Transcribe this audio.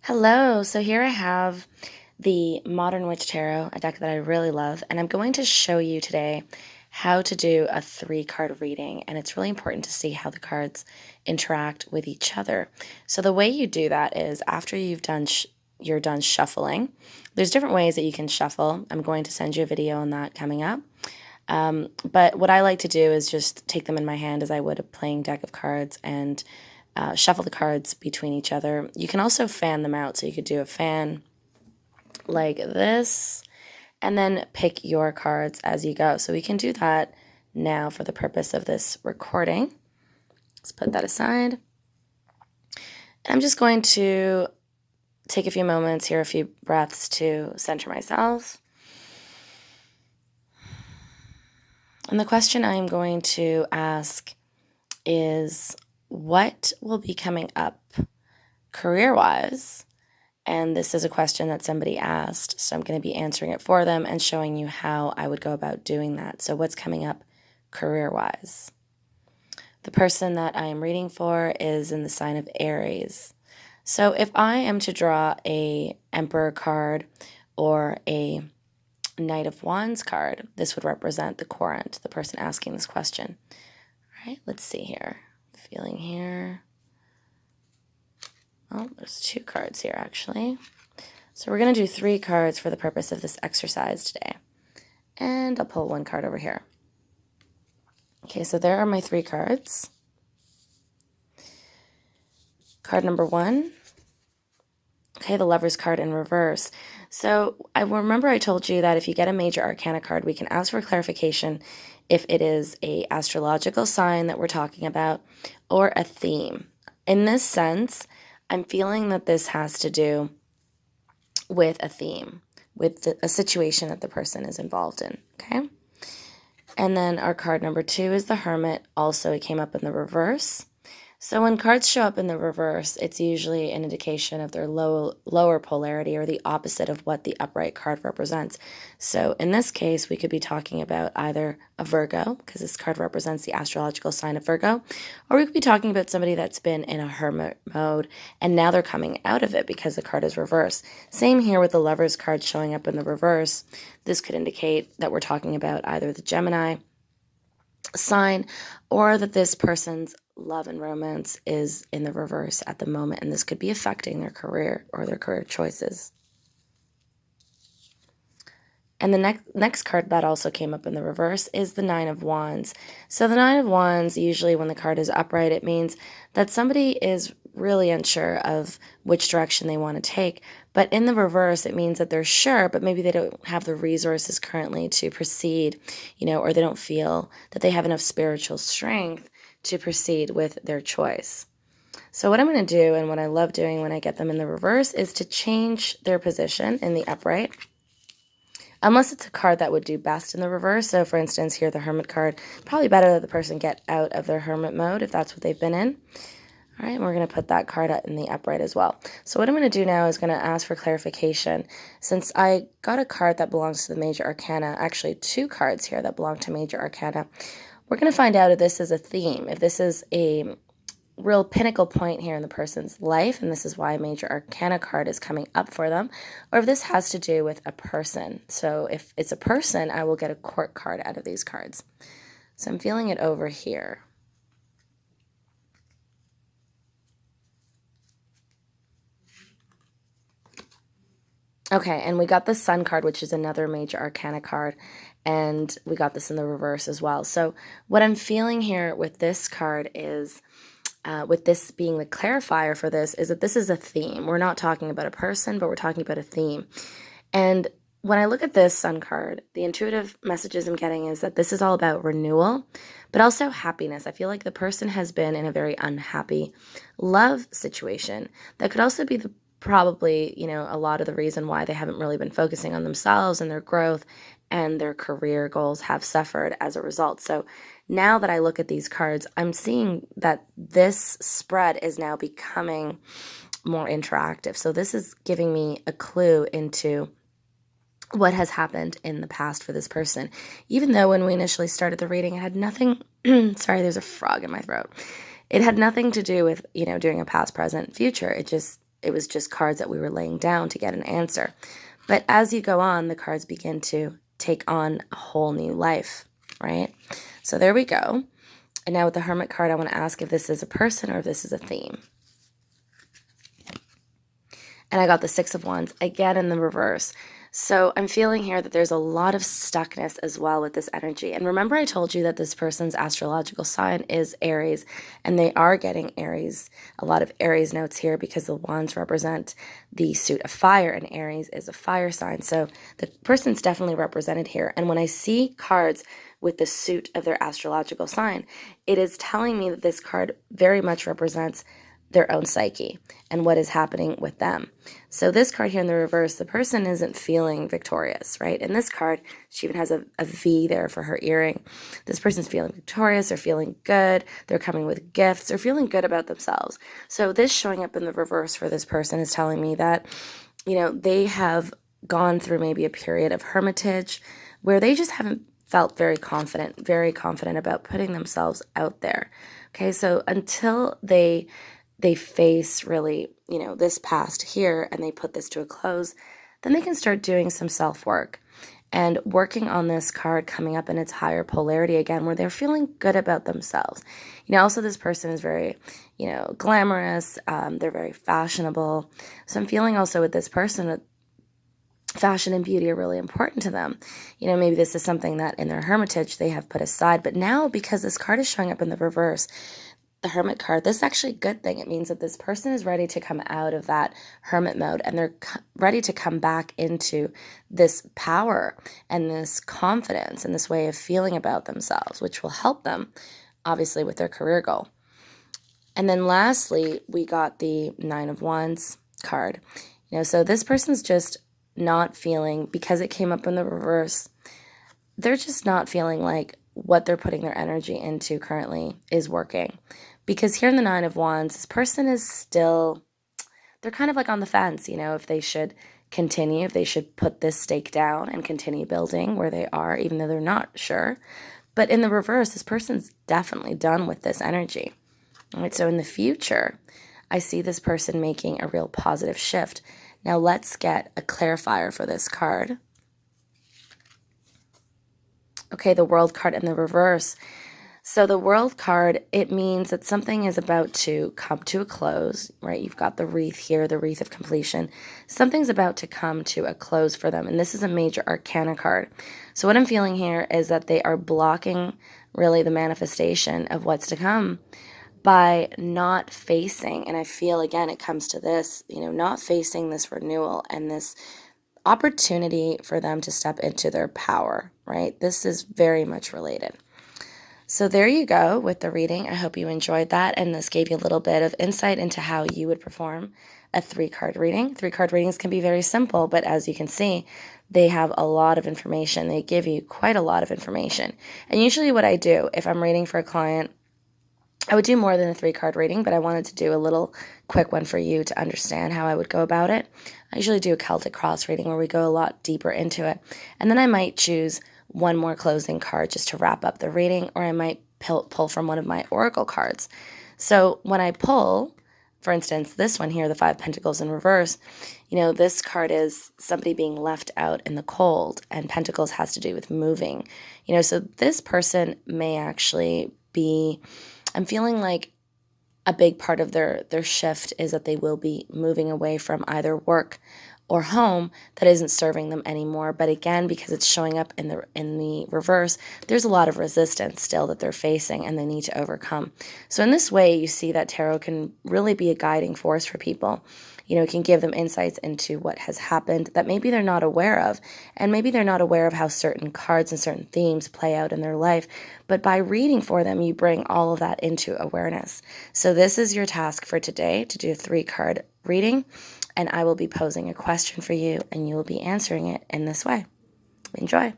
Hello, so here I have the Modern Witch Tarot, a deck that I really love, and I'm going to show you today how to do a 3-card reading, and it's really important to see how the cards interact with each other. So the way you do that is after you're done shuffling. There's different ways that you can shuffle. I'm going to send you a video on that coming up. But what I like to do is just take them in my hand as I would a playing deck of cards and shuffle the cards between each other. You can also fan them out, so you could do a fan like this and then pick your cards as you go. So we can do that now for the purpose of this recording. Let's put that aside. I'm just going to take a few moments here, a few breaths to center myself. And the question I'm going to ask is, what will be coming up career-wise? And this is a question that somebody asked, so I'm going to be answering it for them and showing you how I would go about doing that. So what's coming up career-wise? The person that I am reading for is in the sign of Aries. So if I am to draw a Emperor card or a Knight of Wands card, this would represent the querent, the person asking this question. All right, let's see here. Feeling here. Oh, there's 2 cards here, actually. So we're going to do 3 cards for the purpose of this exercise today. And I'll pull 1 card over here. Okay, so there are my 3 cards. Card number 1. Okay, the Lover's card in reverse. So I remember I told you that if you get a major arcana card, we can ask for clarification if it is a astrological sign that we're talking about or a theme. In this sense, I'm feeling that this has to do with a theme, with a situation that the person is involved in, okay? And then our card number 2 is the Hermit. Also, it came up in the reverse. So when cards show up in the reverse, it's usually an indication of their lower polarity or the opposite of what the upright card represents. So in this case, we could be talking about either a Virgo, because this card represents the astrological sign of Virgo, or we could be talking about somebody that's been in a hermit mode and now they're coming out of it because the card is reversed. Same here with the Lover's card showing up in the reverse. This could indicate that we're talking about either the Gemini sign or that this person's love and romance is in the reverse at the moment, and this could be affecting their career or their career choices. And the next card that also came up in the reverse is the Nine of Wands. So the Nine of Wands, usually when the card is upright, it means that somebody is really unsure of which direction they want to take. But in the reverse, it means that they're sure, but maybe they don't have the resources currently to proceed, or they don't feel that they have enough spiritual strength to proceed with their choice. So what I'm going to do, and what I love doing when I get them in the reverse, is to change their position in the upright. Unless it's a card that would do best in the reverse. So for instance, here the Hermit card, probably better that the person get out of their hermit mode if that's what they've been in. All right, and we're going to put that card in the upright as well. So what I'm going to do now is going to ask for clarification. Since I got a card that belongs to the major arcana, actually 2 cards here that belong to major arcana, we're going to find out if this is a theme, if this is a real pinnacle point here in the person's life, and this is why a major arcana card is coming up for them, or if this has to do with a person. So if it's a person, I will get a court card out of these cards. So I'm feeling it over here. Okay, and we got the Sun card, which is another major arcana card, and we got this in the reverse as well. So what I'm feeling here with this card is, with this being the clarifier for this, is that this is a theme. We're not talking about a person, but we're talking about a theme. And when I look at this Sun card, the intuitive messages I'm getting is that this is all about renewal, but also happiness. I feel like the person has been in a very unhappy love situation. That could also be probably, a lot of the reason why they haven't really been focusing on themselves and their growth, and their career goals have suffered as a result. So now that I look at these cards, I'm seeing that this spread is now becoming more interactive. So this is giving me a clue into what has happened in the past for this person. Even though when we initially started the reading, it had nothing, sorry, there's a frog in my throat. It had nothing to do with, doing a past, present, future. it was just cards that we were laying down to get an answer. But as you go on, the cards begin to take on a whole new life, right? So there we go. And now with the Hermit card, I want to ask if this is a person or if this is a theme. And I got the Six of Wands, again in the reverse. So I'm feeling here that there's a lot of stuckness as well with this energy. And remember I told you that this person's astrological sign is Aries, and they are getting Aries, a lot of Aries notes here because the wands represent the suit of fire, and Aries is a fire sign. So the person's definitely represented here. And when I see cards with the suit of their astrological sign, it is telling me that this card very much represents their own psyche and what is happening with them. So this card here in the reverse, the person isn't feeling victorious, right? In this card, she even has a V there for her earring. This person's feeling victorious, they're feeling good, they're coming with gifts, they're feeling good about themselves. So this showing up in the reverse for this person is telling me that, you know, they have gone through maybe a period of hermitage where they just haven't felt very confident about putting themselves out there. Okay, so until they face really, you know, this past here and they put this to a close, then they can start doing some self-work and working on this card coming up in its higher polarity again, where they're feeling good about themselves. You know, also this person is very, you know, glamorous. They're very fashionable. So I'm feeling also with this person that fashion and beauty are really important to them. You know, maybe this is something that in their hermitage they have put aside, but now because this card is showing up in the reverse, the Hermit card, this is actually a good thing. It means that this person is ready to come out of that hermit mode and they're ready to come back into this power and this confidence and this way of feeling about themselves, which will help them, obviously, with their career goal. And then lastly, we got the Nine of Wands card. You know, so this person's just not feeling, because it came up in the reverse, they're just not feeling like what they're putting their energy into currently is working. Because here in the Nine of Wands, this person is still, they're kind of like on the fence, you know, if they should continue, if they should put this stake down and continue building where they are, even though they're not sure. But in the reverse, this person's definitely done with this energy. All right, so in the future, I see this person making a real positive shift. Now let's get a clarifier for this card. Okay, the World card in the reverse. So the World card, it means that something is about to come to a close, right? You've got the wreath here, the wreath of completion. Something's about to come to a close for them, and this is a major arcana card. So what I'm feeling here is that they are blocking really the manifestation of what's to come by not facing, and I feel again it comes to this, you know, not facing this renewal and this opportunity for them to step into their power, right? This is very much related. So there you go with the reading. I hope you enjoyed that, and this gave you a little bit of insight into how you would perform a 3-card reading. 3-card readings can be very simple, but as you can see, they have a lot of information. They give you quite a lot of information. And usually what I do, if I'm reading for a client, I would do more than a 3-card reading, but I wanted to do a little quick one for you to understand how I would go about it. I usually do a Celtic cross reading where we go a lot deeper into it. And then I might choose one more closing card just to wrap up the reading, or I might pull from one of my oracle cards. So when I pull, for instance, this one here, the 5 Pentacles in reverse, you know, this card is somebody being left out in the cold, and Pentacles has to do with moving. You know, so this person may actually be, I'm feeling like a big part of their shift is that they will be moving away from either work or home that isn't serving them anymore. But again, because it's showing up in the reverse, there's a lot of resistance still that they're facing and they need to overcome. So in this way, you see that tarot can really be a guiding force for people. You know, it can give them insights into what has happened that maybe they're not aware of, and maybe they're not aware of how certain cards and certain themes play out in their life. But by reading for them, you bring all of that into awareness. So this is your task for today, to do a 3-card reading, and I will be posing a question for you, and you will be answering it in this way. Enjoy.